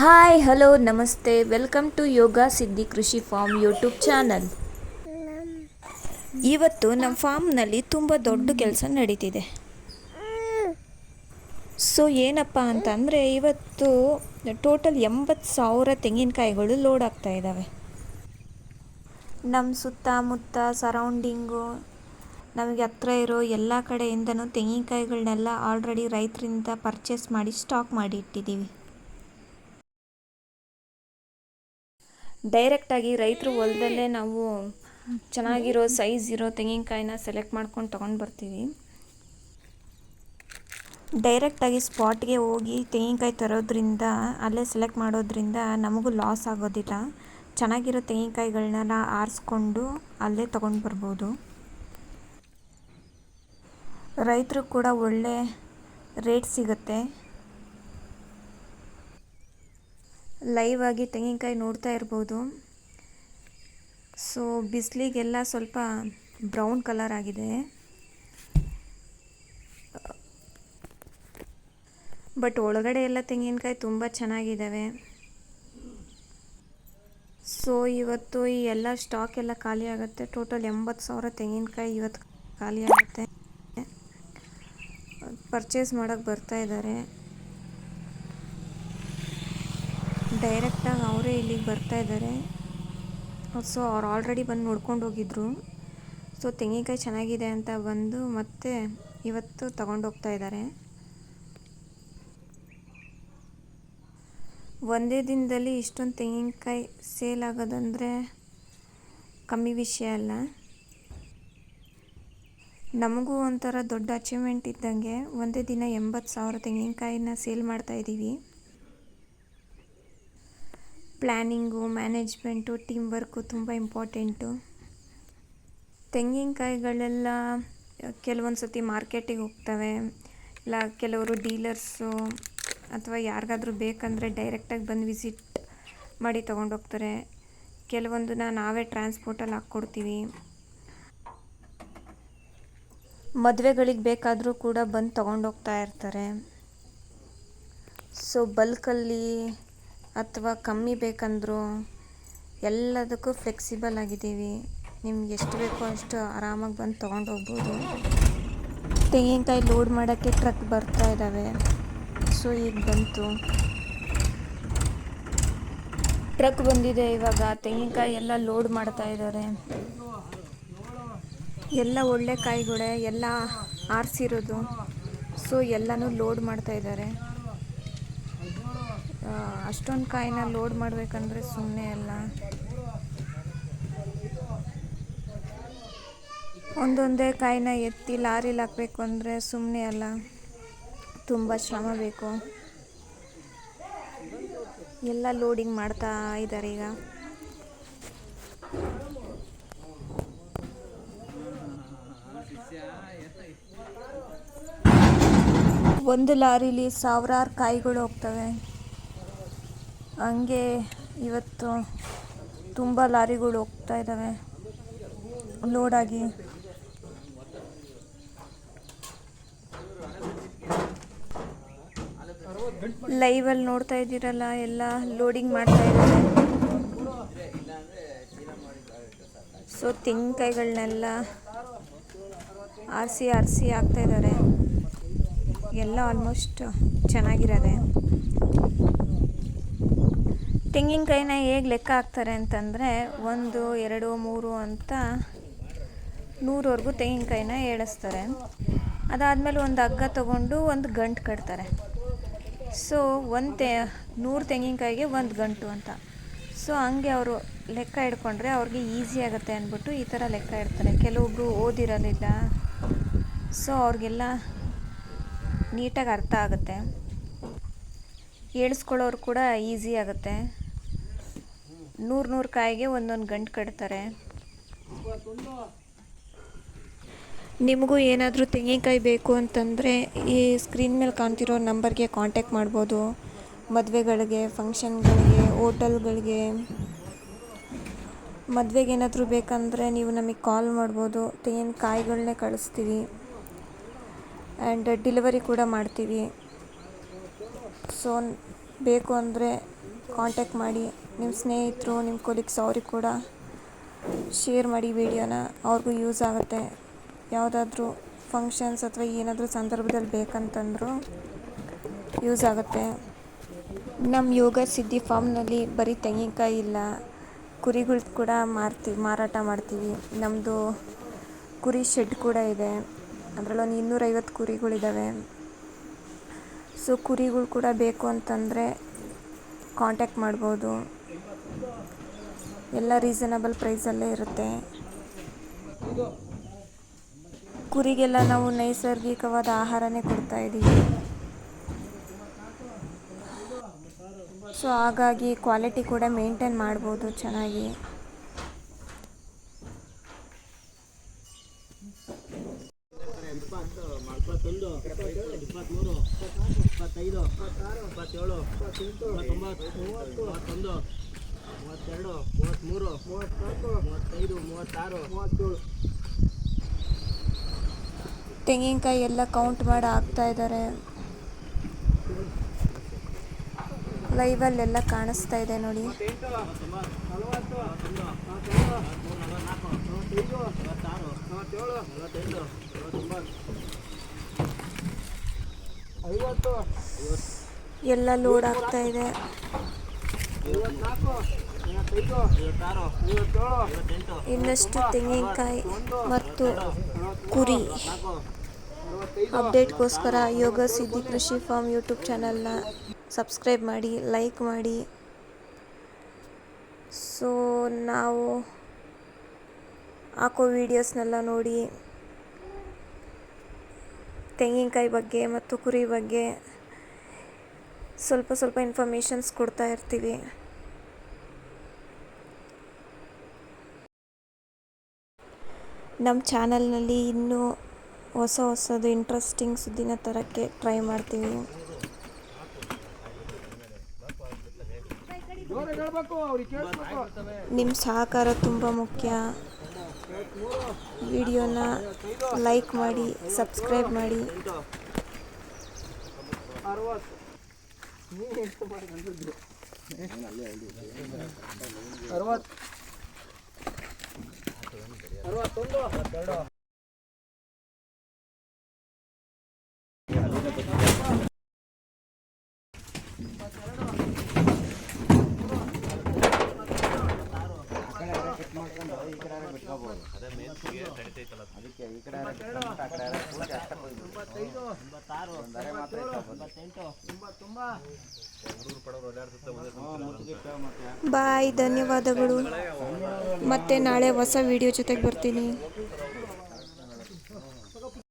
Hi hello ನಮಸ್ತೆ welcome to ಯೋಗ ಸಿದ್ಧಿ ಕೃಷಿ ಫಾರ್ಮ್ ಯೂಟ್ಯೂಬ್ ಚಾನಲ್. ಇವತ್ತು ನಮ್ಮ ಫಾರ್ಮ್ನಲ್ಲಿ ತುಂಬ ದೊಡ್ಡ ಕೆಲಸ ನಡೀತಿದೆ. ಸೊ ಏನಪ್ಪ ಅಂತಂದರೆ ಇವತ್ತು ಟೋಟಲ್ 80,000 ತೆಂಗಿನಕಾಯಿಗಳು ಲೋಡ್ ಆಗ್ತಾ ಇದ್ದಾವೆ. ನಮ್ಮ ಸುತ್ತಮುತ್ತ ಸರೌಂಡಿಂಗು ನಮಗೆ ಹತ್ರ ಇರೋ ಎಲ್ಲ ಕಡೆಯಿಂದನೂ ತೆಂಗಿನಕಾಯಿಗಳನ್ನೆಲ್ಲ ಆಲ್ರೆಡಿ ರೈತರಿಂದ ಪರ್ಚೇಸ್ ಮಾಡಿ ಸ್ಟಾಕ್ ಮಾಡಿ ಇಟ್ಟಿದ್ದೀವಿ. ಡೈರೆಕ್ಟಾಗಿ ರೈತರು ಹೊಲದಲ್ಲೇ ನಾವು ಚೆನ್ನಾಗಿರೋ ಸೈಜ್ ಇರೋ ತೆಂಗಿನಕಾಯಿನ ಸೆಲೆಕ್ಟ್ ಮಾಡ್ಕೊಂಡು ತೊಗೊಂಡು ಬರ್ತೀವಿ. ಡೈರೆಕ್ಟಾಗಿ ಸ್ಪಾಟ್ಗೆ ಹೋಗಿ ತೆಂಗಿನಕಾಯಿ ತರೋದ್ರಿಂದ ಅಲ್ಲೇ ಸೆಲೆಕ್ಟ್ ಮಾಡೋದ್ರಿಂದ ನಮಗೂ ಲಾಸ್ ಆಗೋದಿಲ್ಲ. ಚೆನ್ನಾಗಿರೋ ತೆಂಗಿನಕಾಯಿಗಳನ್ನೆಲ್ಲ ಆರಿಸ್ಕೊಂಡು ಅಲ್ಲೇ ತೊಗೊಂಡು ಬರ್ಬೋದು. ರೈತರು ಕೂಡ ಒಳ್ಳೆ ರೇಟ್ ಸಿಗುತ್ತೆ. ಲೈವ್ ಆಗಿ ತೆಂಗಿನಕಾಯಿ ನೋಡ್ತಾ ಇರ್ಬೋದು. ಸೊ ಬಿಸಿಲಿಗೆಲ್ಲ ಸ್ವಲ್ಪ ಬ್ರೌನ್ ಕಲರ್ ಆಗಿದೆ, ಬಟ್ ಒಳಗಡೆ ಎಲ್ಲ ತೆಂಗಿನಕಾಯಿ ತುಂಬ ಚೆನ್ನಾಗಿದ್ದಾವೆ. ಸೊ ಇವತ್ತು ಈ ಎಲ್ಲ ಸ್ಟಾಕ್ ಎಲ್ಲ ಖಾಲಿ ಆಗುತ್ತೆ. ಟೋಟಲ್ 80,000 ತೆಂಗಿನಕಾಯಿ ಇವತ್ತು ಖಾಲಿ ಆಗುತ್ತೆ. ಪರ್ಚೇಸ್ ಮಾಡೋಕ್ಕೆ ಬರ್ತಾ ಇದ್ದಾರೆ. ಡೈರೆಕ್ಟಾಗಿ ಅವರೇ ಇಲ್ಲಿಗೆ ಬರ್ತಾ ಇದ್ದಾರೆ. ಸೊ ಅವ್ರು ಆಲ್ರೆಡಿ ಬಂದು ನೋಡ್ಕೊಂಡು ಹೋಗಿದ್ರು. ಸೊ ತೆಂಗಿನಕಾಯಿ ಚೆನ್ನಾಗಿದೆ ಅಂತ ಬಂದು ಮತ್ತೆ ಇವತ್ತು ತಗೊಂಡೋಗ್ತಾ ಇದ್ದಾರೆ. ಒಂದೇ ದಿನದಲ್ಲಿ ಇಷ್ಟೊಂದು ತೆಂಗಿನಕಾಯಿ ಸೇಲ್ ಆಗೋದಂದರೆ ಕಮ್ಮಿ ವಿಷಯ ಅಲ್ಲ. ನಮಗೂ ಒಂಥರ ದೊಡ್ಡ ಅಚೀವ್ಮೆಂಟ್ ಇದ್ದಂಗೆ. ಒಂದೇ ದಿನ 80,000 ತೆಂಗಿನಕಾಯಿನ ಸೇಲ್ ಮಾಡ್ತಾಯಿದ್ದೀವಿ. ಪ್ಲ್ಯಾನಿಂಗು, ಮ್ಯಾನೇಜ್ಮೆಂಟು, ಟೀಮ್ ವರ್ಕು ತುಂಬ ಇಂಪಾರ್ಟೆಂಟು. ತೆಂಗಿನಕಾಯಿಗಳೆಲ್ಲ ಕೆಲವೊಂದು ಸತಿ ಮಾರ್ಕೆಟಿಗೆ ಹೋಗ್ತವೆ, ಇಲ್ಲ ಕೆಲವರು ಡೀಲರ್ಸು ಅಥವಾ ಯಾರಿಗಾದ್ರೂ ಬೇಕಂದರೆ ಡೈರೆಕ್ಟಾಗಿ ಬಂದು ವಿಸಿಟ್ ಮಾಡಿ ತೊಗೊಂಡೋಗ್ತಾರೆ. ಕೆಲವೊಂದನ್ನ ನಾವೇ ಟ್ರಾನ್ಸ್ಪೋರ್ಟಲ್ಲಿ ಹಾಕ್ಕೊಡ್ತೀವಿ. ಮದುವೆಗಳಿಗೆ ಬೇಕಾದರೂ ಕೂಡ ಬಂದು ತೊಗೊಂಡೋಗ್ತಾ ಇರ್ತಾರೆ. ಸೊ ಬಲ್ಕಲ್ಲಿ ಅಥವಾ ಕಮ್ಮಿ ಬೇಕಂದರೂ ಎಲ್ಲದಕ್ಕೂ ಫ್ಲೆಕ್ಸಿಬಲ್ ಆಗಿದ್ದೀವಿ. ನಿಮ್ಗೆ ಎಷ್ಟು ಬೇಕೋ ಅಷ್ಟು ಆರಾಮಾಗಿ ಬಂದು ತೊಗೊಂಡೋಗ್ಬೋದು. ತೆಂಗಿನಕಾಯಿ ಲೋಡ್ ಮಾಡೋಕ್ಕೆ ಟ್ರಕ್ ಬರ್ತಾ ಇದ್ದಾವೆ. ಸೊ ಈಗ ಬಂತು, ಟ್ರಕ್ ಬಂದಿದೆ. ಇವಾಗ ತೆಂಗಿನಕಾಯಿ ಎಲ್ಲ ಲೋಡ್ ಮಾಡ್ತಾ ಇದ್ದಾರೆ. ಎಲ್ಲ ಒಳ್ಳೆ ಕಾಯಿಗಳೇ, ಎಲ್ಲ ಆರಿಸಿರೋದು. ಸೊ ಎಲ್ಲನೂ ಲೋಡ್ ಮಾಡ್ತಾ ಇದ್ದಾರೆ. ಅಷ್ಟೊಂದು ಕಾಯಿನ ಲೋಡ್ ಮಾಡಬೇಕಂದ್ರೆ ಸುಮ್ಮನೆ ಅಲ್ಲ. ಒಂದೊಂದೇ ಕಾಯಿನ ಎತ್ತಿ ಲಾರಿಲಿ ಹಾಕಬೇಕು ಅಂದರೆ ಸುಮ್ಮನೆ ಅಲ್ಲ, ತುಂಬ ಶ್ರಮ ಬೇಕು. ಎಲ್ಲ ಲೋಡಿಂಗ್ ಮಾಡ್ತಾ ಇದ್ದಾರೆ ಈಗ. ಒಂದು ಲಾರಿಲಿ ಸಾವಿರಾರು ಕಾಯಿಗಳು ಹೋಗ್ತವೆ. ಹಂಗೆ ಇವತ್ತು ತುಂಬ ಲಾರಿಗಳು ಹೋಗ್ತಾ ಇದ್ದಾವೆ ಲೋಡಾಗಿ. ಲೈವಲ್ಲಿ ನೋಡ್ತಾ ಇದ್ದೀರಲ್ಲ, ಎಲ್ಲ ಲೋಡಿಂಗ್ ಮಾಡ್ತಾ ಇದ್ದಾರೆ. ಸೊ ತೆಂಗಿನಕಾಯಿಗಳನ್ನೆಲ್ಲ ಆರಿಸಿ ಹಾಕ್ತಾ ಇದ್ದಾರೆ. ಎಲ್ಲ ಆಲ್ಮೋಸ್ಟ್ ಚೆನ್ನಾಗಿರೋದೆ. ತೆಂಗಿನಕಾಯಿನ ಹೇಗೆ ಲೆಕ್ಕ ಹಾಕ್ತಾರೆ ಅಂತಂದರೆ 1, 2, 3 ಅಂತ 100ವರೆಗೂ ತೆಂಗಿನಕಾಯಿನ ಏಳಿಸ್ತಾರೆ. ಅದಾದಮೇಲೆ ಒಂದು ಹಗ್ಗ ತೊಗೊಂಡು ಒಂದು ಗಂಟು ಕಟ್ತಾರೆ. ಸೊ 100 ತೆಂಗಿನಕಾಯಿಗೆ 1 ಗಂಟು ಅಂತ. ಸೊ ಹಂಗೆ ಅವರು ಲೆಕ್ಕ ಇಡ್ಕೊಂಡ್ರೆ ಅವ್ರಿಗೆ ಈಸಿ ಆಗುತ್ತೆ ಅಂದ್ಬಿಟ್ಟು ಈ ಥರ ಲೆಕ್ಕ ಇಡ್ತಾರೆ. ಕೆಲವೊಬ್ಬರು ಓದಿರೋದಿಲ್ಲ, ಸೊ ಅವ್ರಿಗೆಲ್ಲ ನೀಟಾಗಿ ಅರ್ಥ ಆಗುತ್ತೆ. ಏಳಿಸ್ಕೊಳ್ಳೋರು ಕೂಡ ಈಸಿ ಆಗುತ್ತೆ. 100 ಕಾಯಿಗೆ ಒಂದೊಂದು ಗಂಟು ಕಟ್ತಾರೆ. ನಿಮಗೂ ಏನಾದರೂ ತೆಂಗಿನಕಾಯಿ ಬೇಕು ಅಂತಂದರೆ ಈ ಸ್ಕ್ರೀನ್ ಮೇಲೆ ಕಾಣ್ತಿರೋ ನಂಬರ್ಗೆ ಕಾಂಟ್ಯಾಕ್ಟ್ ಮಾಡ್ಬೋದು. ಮದುವೆಗಳಿಗೆ, ಫಂಕ್ಷನ್ಗಳಿಗೆ, ಹೋಟೆಲ್ಗಳಿಗೆ, ಮದುವೆಗೆ ಏನಾದರೂ ಬೇಕಂದರೆ ನೀವು ನಮಗೆ ಕಾಲ್ ಮಾಡ್ಬೋದು. ತೆಂಗಿನಕಾಯಿಗಳನ್ನೇ ಕಳಿಸ್ತೀವಿ ಆ್ಯಂಡ್ ಡೆಲಿವರಿ ಕೂಡ ಮಾಡ್ತೀವಿ. ಸೊ ಬೇಕು ಅಂದರೆ ಕಾಂಟ್ಯಾಕ್ಟ್ ಮಾಡಿ. ನಿಮ್ಮ ಸ್ನೇಹಿತರು, ನಿಮ್ಮ ಕೊಲೀಗ್ಸ್ ಅವ್ರಿಗೆ ಕೂಡ ಶೇರ್ ಮಾಡಿ ವಿಡಿಯೋನ. ಅವ್ರಿಗೂ ಯೂಸ್ ಆಗುತ್ತೆ. ಯಾವುದಾದ್ರೂ ಫಂಕ್ಷನ್ಸ್ ಅಥವಾ ಏನಾದರೂ ಸಂದರ್ಭದಲ್ಲಿ ಬೇಕಂತಂದರೂ ಯೂಸ್ ಆಗುತ್ತೆ. ನಮ್ಮ ಯೋಗ ಸಿದ್ಧಿ ಫಾರ್ಮ್ನಲ್ಲಿ ಬರೀ ತೆಂಗಿನಕಾಯಿ ಇಲ್ಲ, ಕುರಿಗಳು ಕೂಡ ಮಾರಾಟ ಮಾಡ್ತೀವಿ. ನಮ್ಮದು ಕುರಿ ಶೆಡ್ ಕೂಡ ಇದೆ. ಅದರಲ್ಲೊಂದು 250 ಕುರಿಗಳಿದ್ದಾವೆ. ಸೊ ಕುರಿಗಳು ಕೂಡ ಬೇಕು ಅಂತಂದರೆ ಕಾಂಟ್ಯಾಕ್ಟ್ ಮಾಡ್ಬೋದು. ಎಲ್ಲ ರೀಸನಬಲ್ ಪ್ರೈಸಲ್ಲೇ ಇರುತ್ತೆ. ಕುರಿಗೆಲ್ಲ ನಾವು ನೈಸರ್ಗಿಕವಾದ ಆಹಾರನೇ ಕೊಡ್ತಾಯಿದ್ದೀವಿ. ಸೊ ಹಾಗಾಗಿ ಕ್ವಾಲಿಟಿ ಕೂಡ ಮೇಂಟೈನ್ ಮಾಡ್ಬೋದು ಚೆನ್ನಾಗಿ. ತೆಂಗಿನಕಾಯಿ ಎಲ್ಲ ಕೌಂಟ್ ಮಾಡಿ ಹಾಕ್ತಾ ಇದ್ದಾರೆ. ಲೈವಲ್ಲೆಲ್ಲ ಕಾಣಿಸ್ತಾ ಇದೆ ನೋಡಿ. ಎಲ್ಲ ಲೋಡ್ ಆಗ್ತಾ ಇದೆ. ಇನ್ನಷ್ಟು ತೆಂಗಿನಕಾಯಿ ಮತ್ತು ಕುರಿ ಅಪ್ಡೇಟ್ಗೋಸ್ಕರ ಯೋಗ ಸಿದ್ಧಿ ಕೃಷಿ ಫಾರ್ಮ್ ಯೂಟ್ಯೂಬ್ ಚಾನಲ್ನ ಸಬ್ಸ್ಕ್ರೈಬ್ ಮಾಡಿ, ಲೈಕ್ ಮಾಡಿ. ಸೊ ನಾವು ಹಾಕೋ ವೀಡಿಯೋಸ್ನೆಲ್ಲ ನೋಡಿ ತೆಂಗಿನಕಾಯಿ ಬಗ್ಗೆ ಮತ್ತು ಕುರಿ ಬಗ್ಗೆ ಸ್ವಲ್ಪ ಇನ್ಫಾರ್ಮೇಷನ್ಸ್ ಕೊಡ್ತಾ ಇರ್ತೀವಿ. ನಮ್ಮ ಚಾನಲ್ನಲ್ಲಿ ಇನ್ನೂ ಹೊಸದು ಇಂಟ್ರೆಸ್ಟಿಂಗ್ ಸುದ್ದಿನ ತರೋಕ್ಕೆ ಟ್ರೈ ಮಾಡ್ತೀವಿ. ನಿಮ್ಮ ಸಹಕಾರ ತುಂಬ ಮುಖ್ಯ. ವಿಡಿಯೋನ ಲೈಕ್ ಮಾಡಿ, ಸಬ್ಸ್ಕ್ರೈಬ್ ಮಾಡಿ. ಬಾಯ್, ಧನ್ಯವಾದಗಳು. ಮತ್ತೆ ನಾಳೆ ಹೊಸ ವಿಡಿಯೋ ಜೊತೆಗೆ ಬರ್ತೀನಿ.